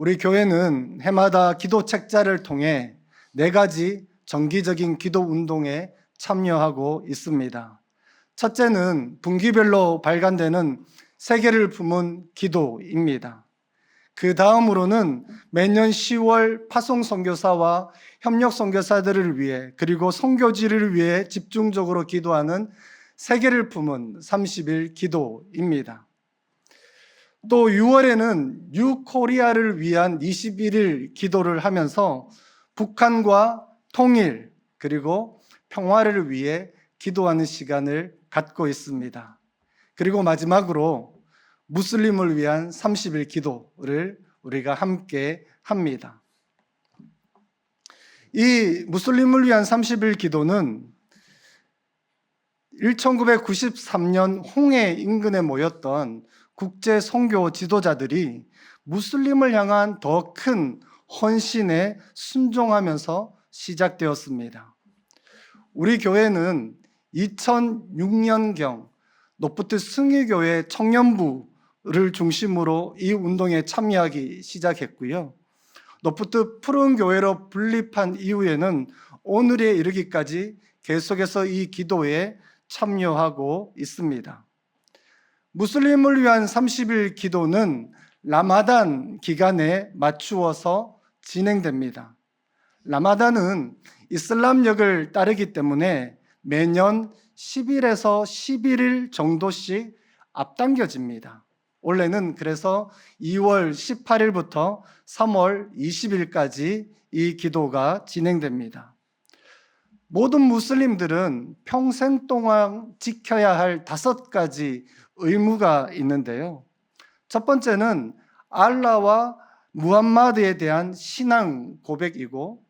우리 교회는 해마다 기도 책자를 통해 4가지 정기적인 기도 운동에 참여하고 있습니다. 첫째는 분기별로 발간되는 세계를 품은 기도입니다. 그 다음으로는 매년 10월 파송 선교사와 협력 선교사들을 위해 그리고 선교지를 위해 집중적으로 기도하는 세계를 품은 30일 기도입니다. 또 6월에는 뉴코리아를 위한 21일 기도를 하면서 북한과 통일 그리고 평화를 위해 기도하는 시간을 갖고 있습니다. 그리고 마지막으로 무슬림을 위한 30일 기도를 우리가 함께 합니다. 이 무슬림을 위한 30일 기도는 1993년 홍해 인근에 모였던 국제 선교 지도자들이 무슬림을 향한 더 큰 헌신에 순종하면서 시작되었습니다. 우리 교회는 2006년경 노프트 승희교회 청년부를 중심으로 이 운동에 참여하기 시작했고요. 노프트 푸른 교회로 분립한 이후에는 오늘에 이르기까지 계속해서 이 기도에 참여하고 있습니다. 무슬림을 위한 30일 기도는 라마단 기간에 맞추어서 진행됩니다. 라마단은 이슬람력을 따르기 때문에 매년 10일에서 11일 정도씩 앞당겨집니다. 원래는 그래서 2월 18일부터 3월 20일까지 이 기도가 진행됩니다. 모든 무슬림들은 평생 동안 지켜야 할 5가지 의무가 있는데요. 첫 번째는 알라와 무함마드에 대한 신앙 고백이고,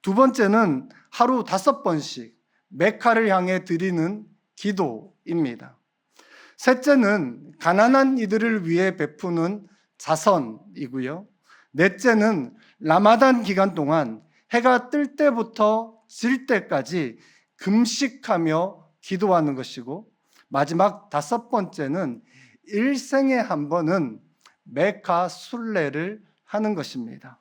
두 번째는 하루 5번씩 메카를 향해 드리는 기도입니다. 셋째는 가난한 이들을 위해 베푸는 자선이고요. 넷째는 라마단 기간 동안 해가 뜰 때부터 질 때까지 금식하며 기도하는 것이고, 마지막 5번째는 일생에 한 번은 메카 순례를 하는 것입니다.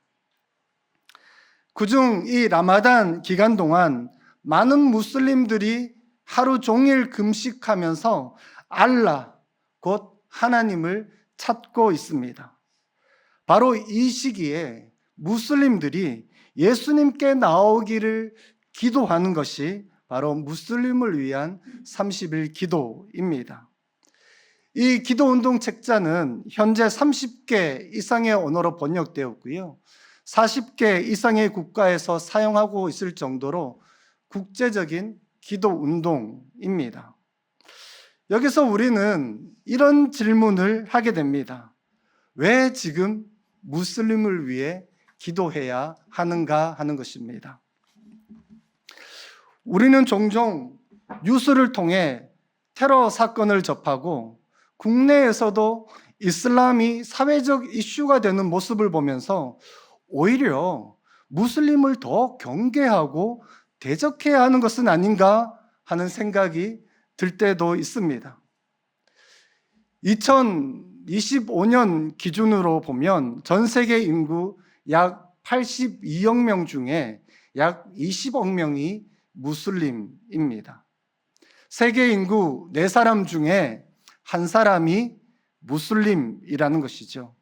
그중 이 라마단 기간 동안 많은 무슬림들이 하루 종일 금식하면서 알라, 곧 하나님을 찾고 있습니다. 바로 이 시기에 무슬림들이 예수님께 나오기를 기도하는 것이 바로 무슬림을 위한 30일 기도입니다. 이 기도운동 책자는 현재 30개 이상의 언어로 번역되었고요. 40개 이상의 국가에서 사용하고 있을 정도로 국제적인 기도운동입니다. 여기서 우리는 이런 질문을 하게 됩니다. 왜 지금 무슬림을 위해 기도해야 하는가 하는 것입니다. 우리는 종종 뉴스를 통해 테러 사건을 접하고 국내에서도 이슬람이 사회적 이슈가 되는 모습을 보면서 오히려 무슬림을 더 경계하고 대적해야 하는 것은 아닌가 하는 생각이 들 때도 있습니다. 2025년 기준으로 보면 전 세계 인구 약 82억 명 중에 약 20억 명이 무슬림입니다. 세계 인구 4사람 중에 1사람이 무슬림이라는 것이죠.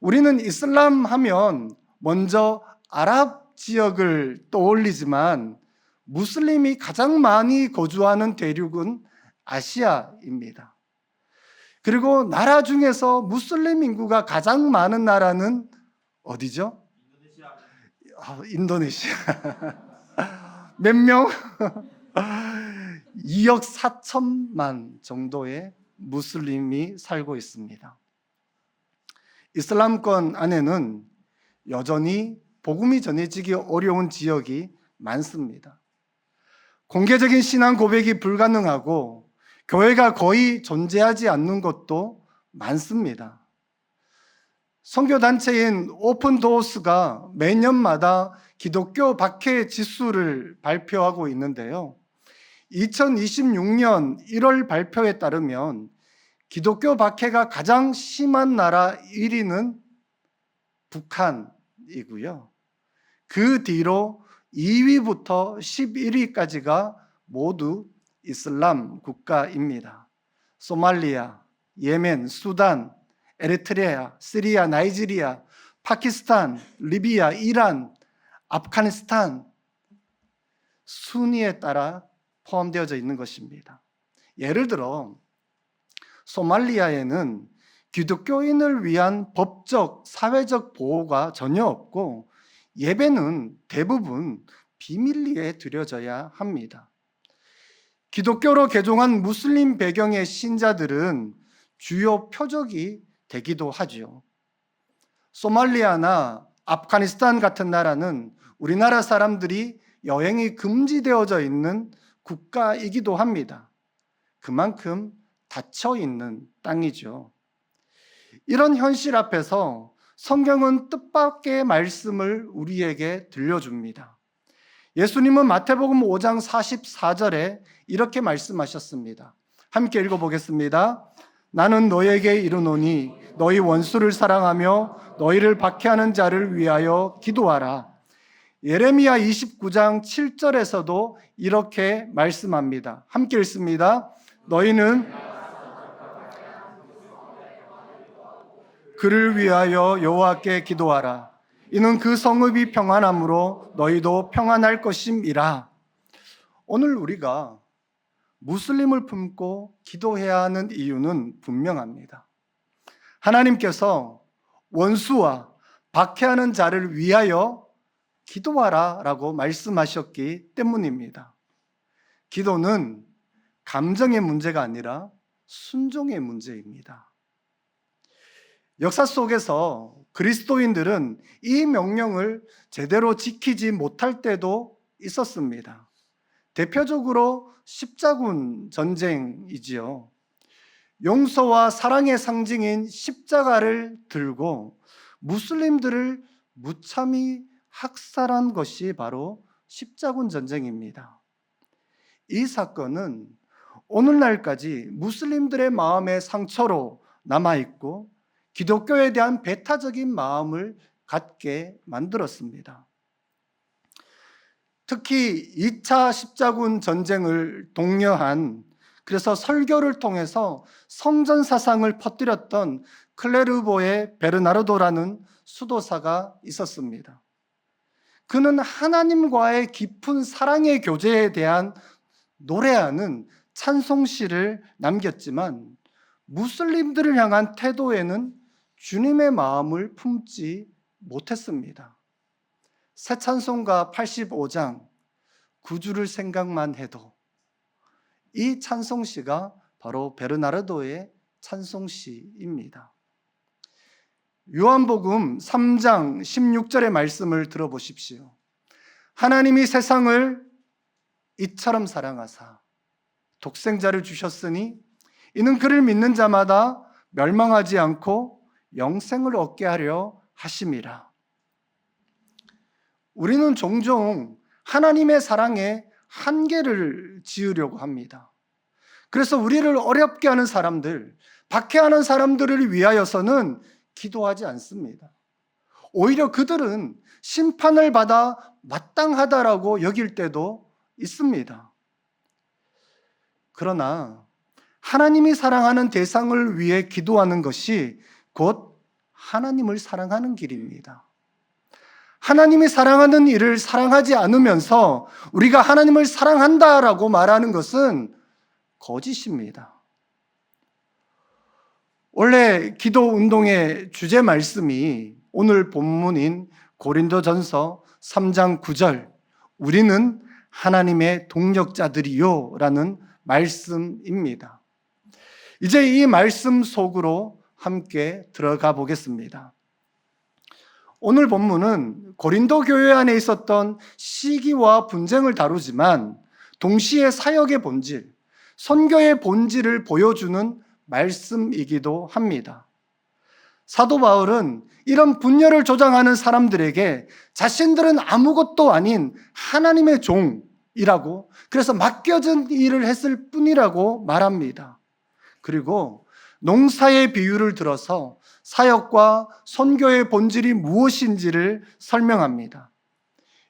우리는 이슬람 하면 먼저 아랍 지역을 떠올리지만 무슬림이 가장 많이 거주하는 대륙은 아시아입니다. 그리고 나라 중에서 무슬림 인구가 가장 많은 나라는 어디죠? 인도네시아. 몇 명? 2억 4천만 정도의 무슬림이 살고 있습니다. 이슬람권 안에는 여전히 복음이 전해지기 어려운 지역이 많습니다. 공개적인 신앙 고백이 불가능하고 교회가 거의 존재하지 않는 곳도 많습니다. 선교단체인 오픈도어스가 매년마다 기독교 박해 지수를 발표하고 있는데요. 2026년 1월 발표에 따르면 기독교 박해가 가장 심한 나라 1위는 북한이고요. 그 뒤로 2위부터 11위까지가 모두 이슬람 국가입니다. 소말리아, 예멘, 수단, 에리트레아, 시리아, 나이지리아, 파키스탄, 리비아, 이란, 아프가니스탄 순위에 따라 포함되어져 있는 것입니다. 예를 들어 소말리아에는 기독교인을 위한 법적, 사회적 보호가 전혀 없고 예배는 대부분 비밀리에 드려져야 합니다. 기독교로 개종한 무슬림 배경의 신자들은 주요 표적이 되기도 하죠. 소말리아나 아프가니스탄 같은 나라는 우리나라 사람들이 여행이 금지되어져 있는 국가이기도 합니다. 그만큼 닫혀 있는 땅이죠. 이런 현실 앞에서 성경은 뜻밖의 말씀을 우리에게 들려줍니다. 예수님은 마태복음 5장 44절에 이렇게 말씀하셨습니다. 함께 읽어보겠습니다. 나는 너에게 이르노니 너희 원수를 사랑하며 너희를 박해하는 자를 위하여 기도하라. 예레미야 29장 7절에서도 이렇게 말씀합니다. 함께 읽습니다. 너희는 그를 위하여 여호와께 기도하라. 이는 그 성읍이 평안함으로 너희도 평안할 것임이라. 오늘 우리가 무슬림을 품고 기도해야 하는 이유는 분명합니다. 하나님께서 원수와 박해하는 자를 위하여 기도하라 라고 말씀하셨기 때문입니다. 기도는 감정의 문제가 아니라 순종의 문제입니다. 역사 속에서 그리스도인들은 이 명령을 제대로 지키지 못할 때도 있었습니다. 대표적으로 십자군 전쟁이지요. 용서와 사랑의 상징인 십자가를 들고 무슬림들을 무참히 학살한 것이 바로 십자군 전쟁입니다. 이 사건은 오늘날까지 무슬림들의 마음의 상처로 남아있고 기독교에 대한 배타적인 마음을 갖게 만들었습니다. 특히 2차 십자군 전쟁을 독려한, 그래서 설교를 통해서 성전 사상을 퍼뜨렸던 클레르보의 베르나르도라는 수도사가 있었습니다. 그는 하나님과의 깊은 사랑의 교제에 대한 노래하는 찬송시를 남겼지만 무슬림들을 향한 태도에는 주님의 마음을 품지 못했습니다. 새 찬송가 85장 9주를 생각만 해도, 이 찬송시가 바로 베르나르도의 찬송시입니다. 요한복음 3장 16절의 말씀을 들어보십시오. 하나님이 세상을 이처럼 사랑하사 독생자를 주셨으니 이는 그를 믿는 자마다 멸망하지 않고 영생을 얻게 하려 하심이라. 우리는 종종 하나님의 사랑에 한계를 지으려고 합니다. 그래서 우리를 어렵게 하는 사람들, 박해하는 사람들을 위하여서는 기도하지 않습니다. 오히려 그들은 심판을 받아 마땅하다라고 여길 때도 있습니다. 그러나 하나님이 사랑하는 대상을 위해 기도하는 것이 곧 하나님을 사랑하는 길입니다. 하나님이 사랑하는 일을 사랑하지 않으면서 우리가 하나님을 사랑한다라고 말하는 것은 거짓입니다. 원래 기도 운동의 주제 말씀이 오늘 본문인 고린도전서 3장 9절, 우리는 하나님의 동력자들이요 라는 말씀입니다. 이제 이 말씀 속으로 함께 들어가 보겠습니다. 오늘 본문은 고린도 교회 안에 있었던 시기와 분쟁을 다루지만 동시에 사역의 본질, 선교의 본질을 보여주는 말씀이기도 합니다. 사도 바울은 이런 분열을 조장하는 사람들에게 자신들은 아무것도 아닌 하나님의 종이라고, 그래서 맡겨진 일을 했을 뿐이라고 말합니다. 그리고 농사의 비유를 들어서 사역과 선교의 본질이 무엇인지를 설명합니다.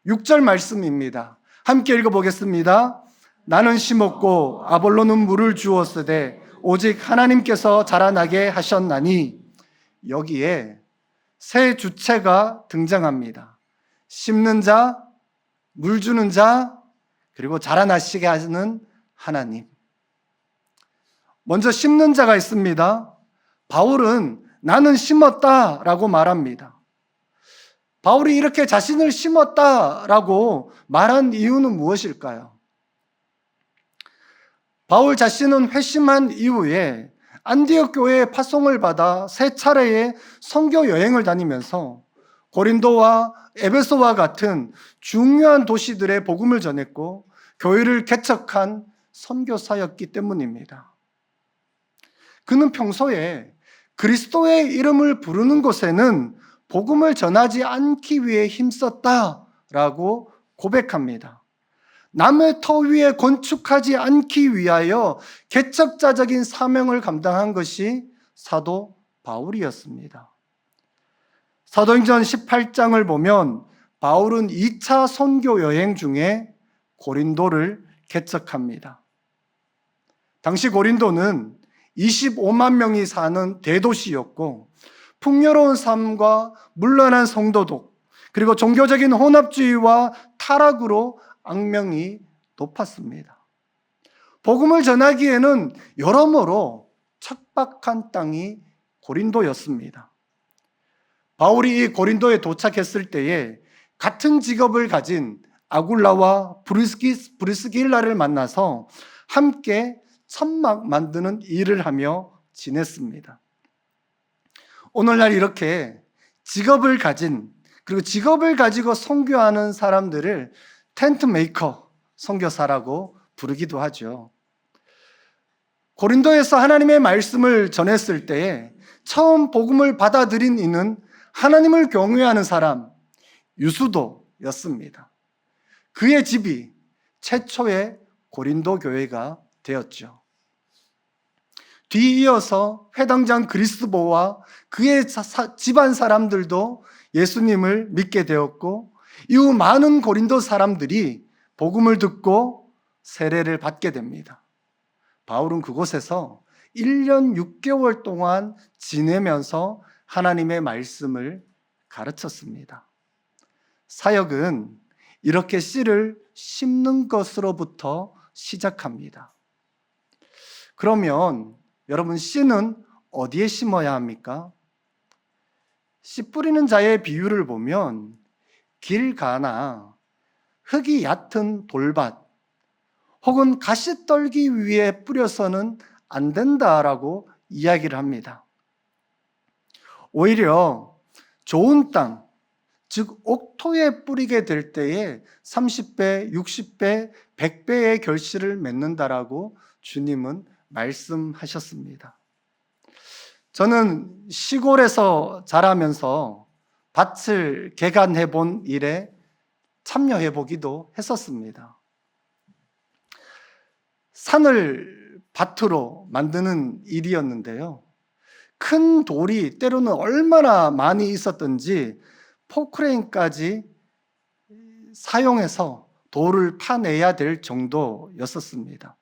6절 말씀입니다. 함께 읽어보겠습니다. 나는 심었고 아볼로는 물을 주었으되 오직 하나님께서 자라나게 하셨나니. 여기에 세 주체가 등장합니다. 심는 자, 물 주는 자, 그리고 자라나시게 하는 하나님. 먼저 심는 자가 있습니다. 바울은 나는 심었다라고 말합니다. 바울이 이렇게 자신을 심었다라고 말한 이유는 무엇일까요? 바울 자신은 회심한 이후에 안디옥 교회의 파송을 받아 세 차례의 선교 여행을 다니면서 고린도와 에베소와 같은 중요한 도시들의 복음을 전했고 교회를 개척한 선교사였기 때문입니다. 그는 평소에 그리스도의 이름을 부르는 곳에는 복음을 전하지 않기 위해 힘썼다라고 고백합니다. 남의 터 위에 건축하지 않기 위하여 개척자적인 사명을 감당한 것이 사도 바울이었습니다. 사도행전 18장을 보면 바울은 2차 선교 여행 중에 고린도를 개척합니다. 당시 고린도는 25만 명이 사는 대도시였고 풍요로운 삶과 문란한 성도독, 그리고 종교적인 혼합주의와 타락으로 악명이 높았습니다. 복음을 전하기에는 여러모로 척박한 땅이 고린도였습니다. 바울이 이 고린도에 도착했을 때에 같은 직업을 가진 아굴라와 브리스길라를 만나서 함께 천막 만드는 일을 하며 지냈습니다. 오늘날 이렇게 직업을 가진, 그리고 직업을 가지고 선교하는 사람들을 텐트 메이커, 선교사라고 부르기도 하죠. 고린도에서 하나님의 말씀을 전했을 때에 처음 복음을 받아들인 이는 하나님을 경외하는 사람 유수도였습니다. 그의 집이 최초의 고린도 교회가 되었죠. 뒤이어서 회당장 그리스도와 그의 집안 사람들도 예수님을 믿게 되었고 이후 많은 고린도 사람들이 복음을 듣고 세례를 받게 됩니다. 바울은 그곳에서 1년 6개월 동안 지내면서 하나님의 말씀을 가르쳤습니다. 사역은 이렇게 씨를 심는 것으로부터 시작합니다. 그러면 여러분, 씨는 어디에 심어야 합니까? 씨 뿌리는 자의 비유를 보면 길 가나 흙이 얕은 돌밭 혹은 가시떨기 위에 뿌려서는 안 된다라고 이야기를 합니다. 오히려 좋은 땅, 즉 옥토에 뿌리게 될 때에 30배, 60배, 100배의 결실을 맺는다라고 주님은 말씀하셨습니다. 저는 시골에서 자라면서 밭을 개간해 본 일에 참여해 보기도 했었습니다. 산을 밭으로 만드는 일이었는데요. 큰 돌이 때로는 얼마나 많이 있었던지 포크레인까지 사용해서 돌을 파내야 될 정도였었습니다.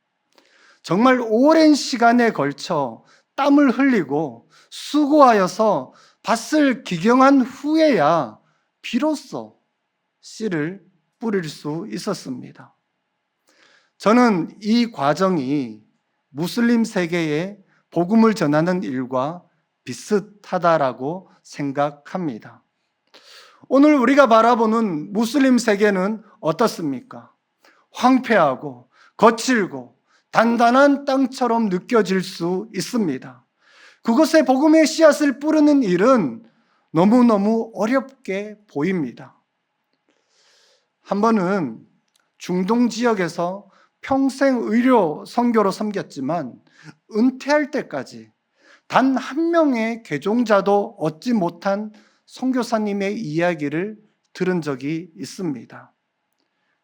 정말 오랜 시간에 걸쳐 땀을 흘리고 수고하여서 밭을 기경한 후에야 비로소 씨를 뿌릴 수 있었습니다. 저는 이 과정이 무슬림 세계에 복음을 전하는 일과 비슷하다라고 생각합니다. 오늘 우리가 바라보는 무슬림 세계는 어떻습니까? 황폐하고 거칠고 단단한 땅처럼 느껴질 수 있습니다. 그곳에 복음의 씨앗을 뿌리는 일은 너무너무 어렵게 보입니다. 한 번은 중동 지역에서 평생 의료 선교로 섬겼지만 은퇴할 때까지 단 한 명의 개종자도 얻지 못한 선교사님의 이야기를 들은 적이 있습니다.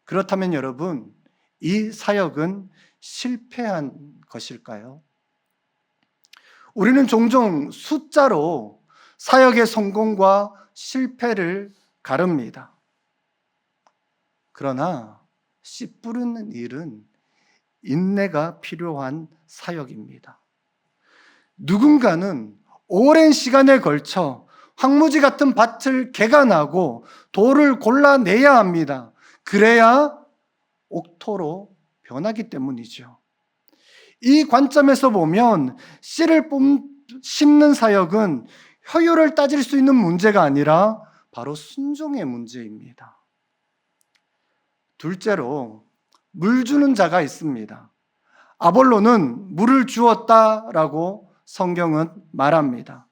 그렇다면 여러분, 이 사역은 실패한 것일까요? 우리는 종종 숫자로 사역의 성공과 실패를 가릅니다. 그러나 씨 뿌리는 일은 인내가 필요한 사역입니다. 누군가는 오랜 시간에 걸쳐 황무지 같은 밭을 개간하고 돌을 골라내야 합니다. 그래야 옥토로 변하기 때문이죠. 이 관점에서 보면 씨를 심는 사역은 효율을 따질 수 있는 문제가 아니라 바로 순종의 문제입니다. 둘째로 물 주는 자가 있습니다. 아볼로는 물을 주었다라고 성경은 말합니다.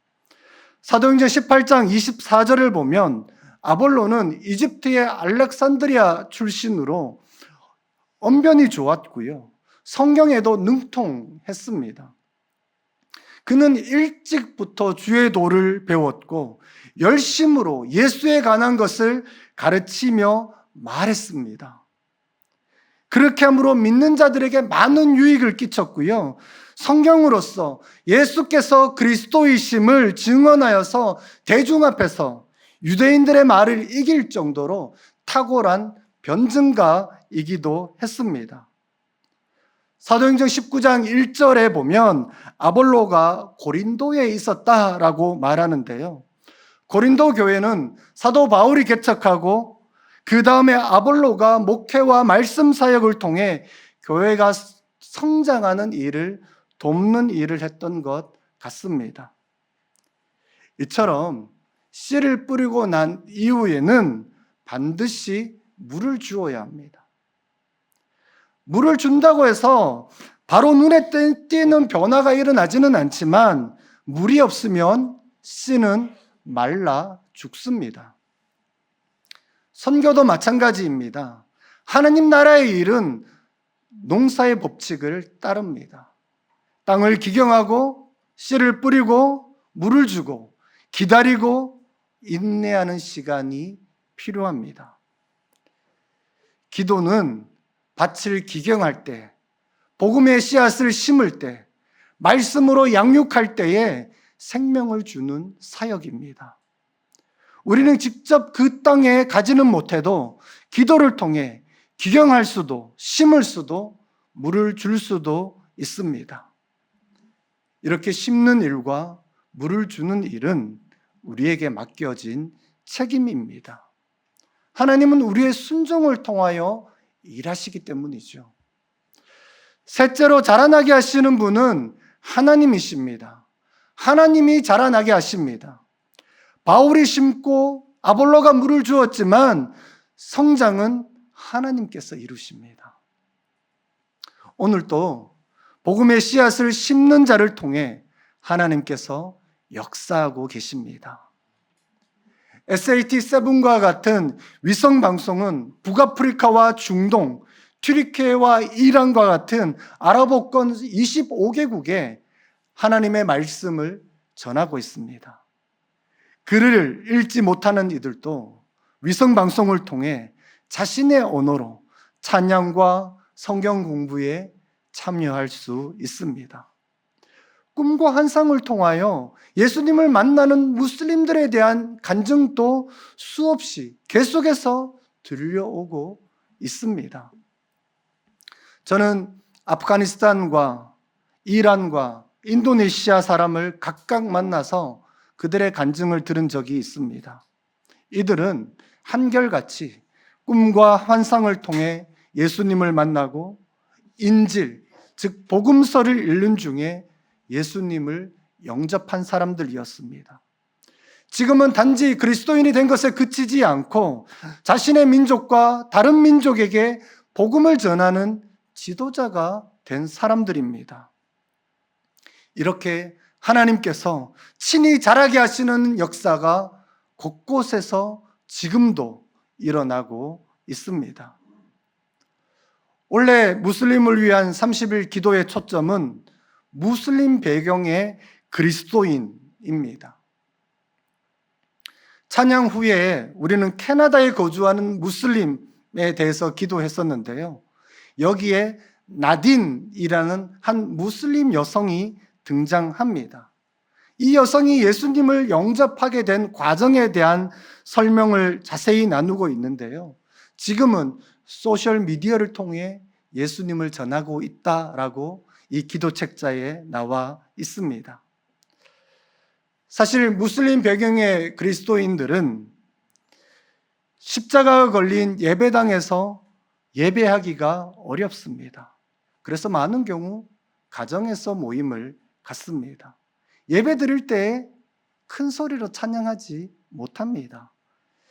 사도행전 18장 24절을 보면 아볼로는 이집트의 알렉산드리아 출신으로 언변이 좋았고요. 성경에도 능통했습니다. 그는 일찍부터 주의 도를 배웠고 열심으로 예수에 관한 것을 가르치며 말했습니다. 그렇게 함으로 믿는 자들에게 많은 유익을 끼쳤고요. 성경으로서 예수께서 그리스도이심을 증언하여서 대중 앞에서 유대인들의 말을 이길 정도로 탁월한 변증가이기도 했습니다. 사도행전 19장 1절에 보면 아볼로가 고린도에 있었다라고 말하는데요. 고린도 교회는 사도 바울이 개척하고 그 다음에 아볼로가 목회와 말씀 사역을 통해 교회가 성장하는 일을 돕는 일을 했던 것 같습니다. 이처럼 씨를 뿌리고 난 이후에는 반드시 물을 주어야 합니다. 물을 준다고 해서 바로 눈에 띄는 변화가 일어나지는 않지만 물이 없으면 씨는 말라 죽습니다. 선교도 마찬가지입니다. 하나님 나라의 일은 농사의 법칙을 따릅니다. 땅을 기경하고 씨를 뿌리고 물을 주고 기다리고 인내하는 시간이 필요합니다. 기도는 밭을 기경할 때, 복음의 씨앗을 심을 때, 말씀으로 양육할 때에 생명을 주는 사역입니다. 우리는 직접 그 땅에 가지는 못해도 기도를 통해 기경할 수도 심을 수도 물을 줄 수도 있습니다. 이렇게 심는 일과 물을 주는 일은 우리에게 맡겨진 책임입니다. 하나님은 우리의 순종을 통하여 일하시기 때문이죠. 셋째로 자라나게 하시는 분은 하나님이십니다. 하나님이 자라나게 하십니다. 바울이 심고 아볼로가 물을 주었지만 성장은 하나님께서 이루십니다. 오늘도 복음의 씨앗을 심는 자를 통해 하나님께서 역사하고 계십니다. SAT-7과 같은 위성 방송은 북아프리카와 중동, 튀르키예와 이란과 같은 아랍어권 25개국에 하나님의 말씀을 전하고 있습니다. 글을 읽지 못하는 이들도 위성 방송을 통해 자신의 언어로 찬양과 성경 공부에 참여할 수 있습니다. 꿈과 환상을 통하여 예수님을 만나는 무슬림들에 대한 간증도 수없이 계속해서 들려오고 있습니다. 저는 아프가니스탄과 이란과 인도네시아 사람을 각각 만나서 그들의 간증을 들은 적이 있습니다. 이들은 한결같이 꿈과 환상을 통해 예수님을 만나고 인질, 즉 복음서를 읽는 중에 예수님을 영접한 사람들이었습니다. 지금은 단지 그리스도인이 된 것에 그치지 않고 자신의 민족과 다른 민족에게 복음을 전하는 지도자가 된 사람들입니다. 이렇게 하나님께서 친히 자라게 하시는 역사가 곳곳에서 지금도 일어나고 있습니다. 원래 무슬림을 위한 30일 기도의 초점은 무슬림 배경의 그리스도인입니다. 찬양 후에 우리는 캐나다에 거주하는 무슬림에 대해서 기도했었는데요. 여기에 나딘이라는 한 무슬림 여성이 등장합니다. 이 여성이 예수님을 영접하게 된 과정에 대한 설명을 자세히 나누고 있는데요. 지금은 소셜미디어를 통해 예수님을 전하고 있다라고 이 기도책자에 나와 있습니다. 사실 무슬림 배경의 그리스도인들은 십자가가 걸린 예배당에서 예배하기가 어렵습니다. 그래서 많은 경우 가정에서 모임을 갖습니다. 예배 드릴 때 큰 소리로 찬양하지 못합니다.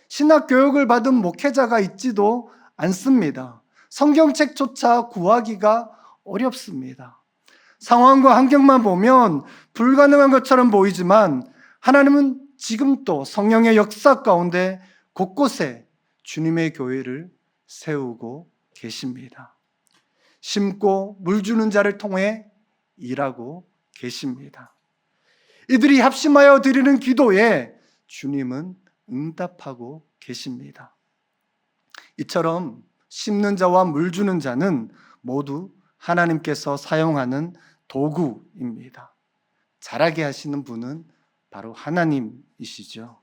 신학 교육을 받은 목회자가 있지도 않습니다. 성경책조차 구하기가 어렵습니다. 상황과 환경만 보면 불가능한 것처럼 보이지만 하나님은 지금도 성령의 역사 가운데 곳곳에 주님의 교회를 세우고 계십니다. 심고 물 주는 자를 통해 일하고 계십니다. 이들이 합심하여 드리는 기도에 주님은 응답하고 계십니다. 이처럼 심는 자와 물 주는 자는 모두 하나님께서 사용하는 도구입니다. 잘하게 하시는 분은 바로 하나님이시죠.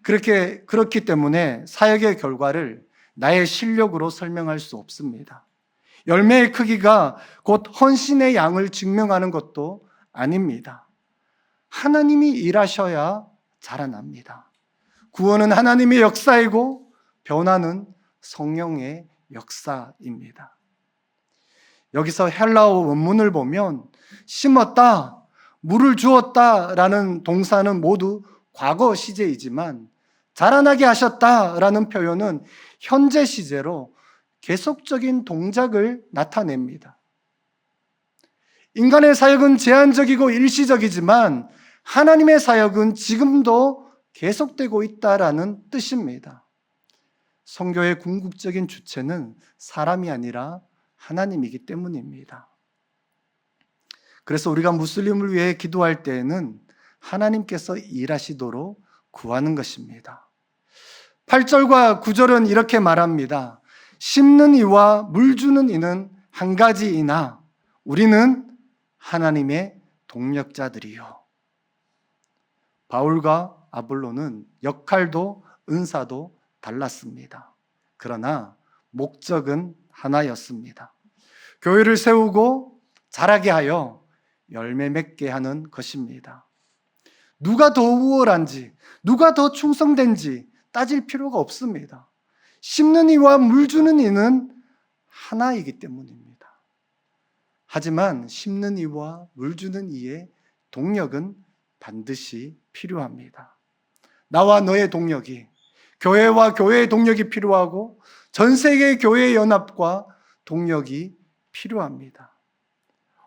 그렇기 때문에 사역의 결과를 나의 실력으로 설명할 수 없습니다. 열매의 크기가 곧 헌신의 양을 증명하는 것도 아닙니다. 하나님이 일하셔야 자라납니다. 구원은 하나님의 역사이고 변화는 성령의 역사입니다. 여기서 헬라어 원문을 보면 심었다, 물을 주었다라는 동사는 모두 과거 시제이지만 자라나게 하셨다라는 표현은 현재 시제로 계속적인 동작을 나타냅니다. 인간의 사역은 제한적이고 일시적이지만 하나님의 사역은 지금도 계속되고 있다라는 뜻입니다. 선교의 궁극적인 주체는 사람이 아니라 하나님이기 때문입니다. 그래서 우리가 무슬림을 위해 기도할 때에는 하나님께서 일하시도록 구하는 것입니다. 8절과 9절은 이렇게 말합니다. 심는 이와 물 주는 이는 한 가지이나 우리는 하나님의 동력자들이요. 바울과 아볼로는 역할도 은사도 달랐습니다. 그러나 목적은 하나였습니다. 교회를 세우고 자라게 하여 열매 맺게 하는 것입니다. 누가 더 우월한지, 누가 더 충성된지 따질 필요가 없습니다. 심는 이와 물 주는 이는 하나이기 때문입니다. 하지만 심는 이와 물 주는 이의 동력은 반드시 필요합니다. 나와 너의 동력이, 교회와 교회의 동력이 필요하고 전 세계 교회의 연합과 동력이 필요합니다.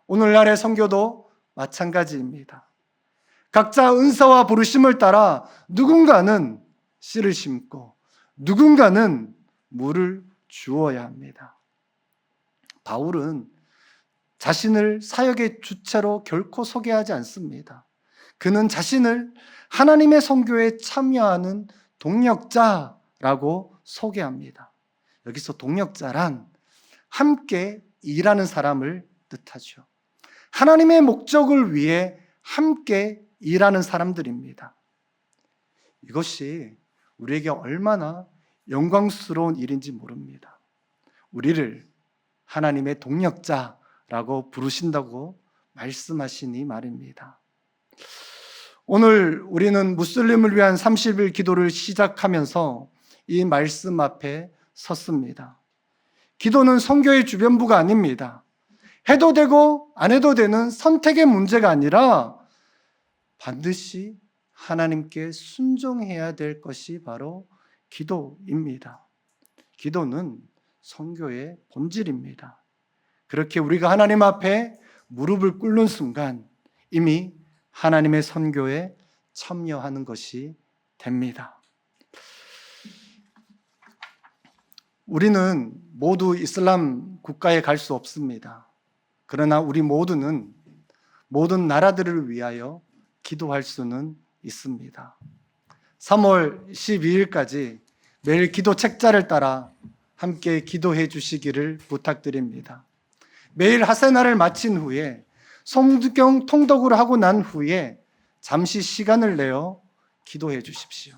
오늘날의 선교도 마찬가지입니다. 각자 은사와 부르심을 따라 누군가는 씨를 심고 누군가는 물을 주어야 합니다. 바울은 자신을 사역의 주체로 결코 소개하지 않습니다. 그는 자신을 하나님의 선교에 참여하는 동력자라고 소개합니다. 여기서 동력자란 함께 일하는 사람을 뜻하죠. 하나님의 목적을 위해 함께 일하는 사람들입니다. 이것이 우리에게 얼마나 영광스러운 일인지 모릅니다. 우리를 하나님의 동력자라고 부르신다고 말씀하시니 말입니다. 오늘 우리는 무슬림을 위한 30일 기도를 시작하면서 이 말씀 앞에 섰습니다. 기도는 선교의 주변부가 아닙니다. 해도 되고 안 해도 되는 선택의 문제가 아니라 반드시 하나님께 순종해야 될 것이 바로 기도입니다. 기도는 선교의 본질입니다. 그렇게 우리가 하나님 앞에 무릎을 꿇는 순간 이미 하나님의 선교에 참여하는 것이 됩니다. 우리는 모두 이슬람 국가에 갈 수 없습니다. 그러나 우리 모두는 모든 나라들을 위하여 기도할 수는 있습니다. 3월 12일까지 매일 기도 책자를 따라 함께 기도해 주시기를 부탁드립니다. 매일 하세나를 마친 후에 성경 통독을 하고 난 후에 잠시 시간을 내어 기도해 주십시오.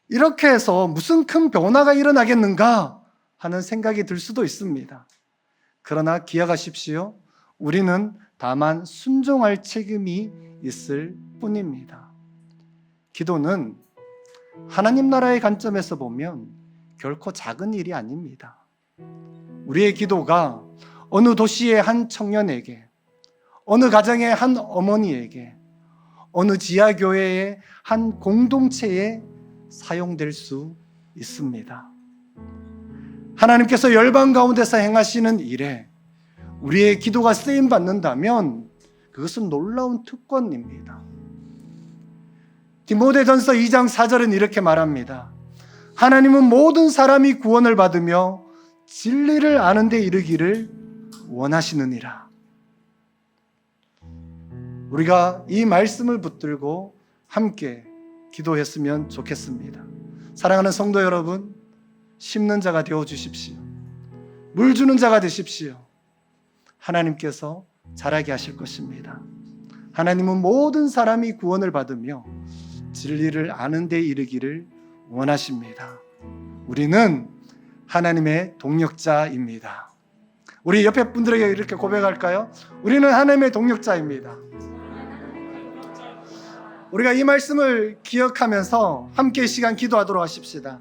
이렇게 해서 무슨 큰 변화가 일어나겠는가 하는 생각이 들 수도 있습니다. 그러나 기억하십시오. 우리는 다만 순종할 책임이 있을 뿐입니다. 기도는 하나님 나라의 관점에서 보면 결코 작은 일이 아닙니다. 우리의 기도가 어느 도시의 한 청년에게, 어느 가정의 한 어머니에게, 어느 지하교회의 한 공동체에 사용될 수 있습니다. 하나님께서 열방 가운데서 행하시는 일에 우리의 기도가 쓰임 받는다면 그것은 놀라운 특권입니다. 디모데전서 2장 4절은 이렇게 말합니다. 하나님은 모든 사람이 구원을 받으며 진리를 아는 데 이르기를 원하시느니라. 우리가 이 말씀을 붙들고 함께 기도했으면 좋겠습니다. 사랑하는 성도 여러분, 심는 자가 되어 주십시오. 물 주는 자가 되십시오. 하나님께서 자라게 하실 것입니다. 하나님은 모든 사람이 구원을 받으며 진리를 아는 데 이르기를 원하십니다. 우리는 하나님의 동력자입니다. 우리 옆에 분들에게 이렇게 고백할까요? 우리는 하나님의 동력자입니다. 우리가 이 말씀을 기억하면서 함께 시간 기도하도록 하십시다.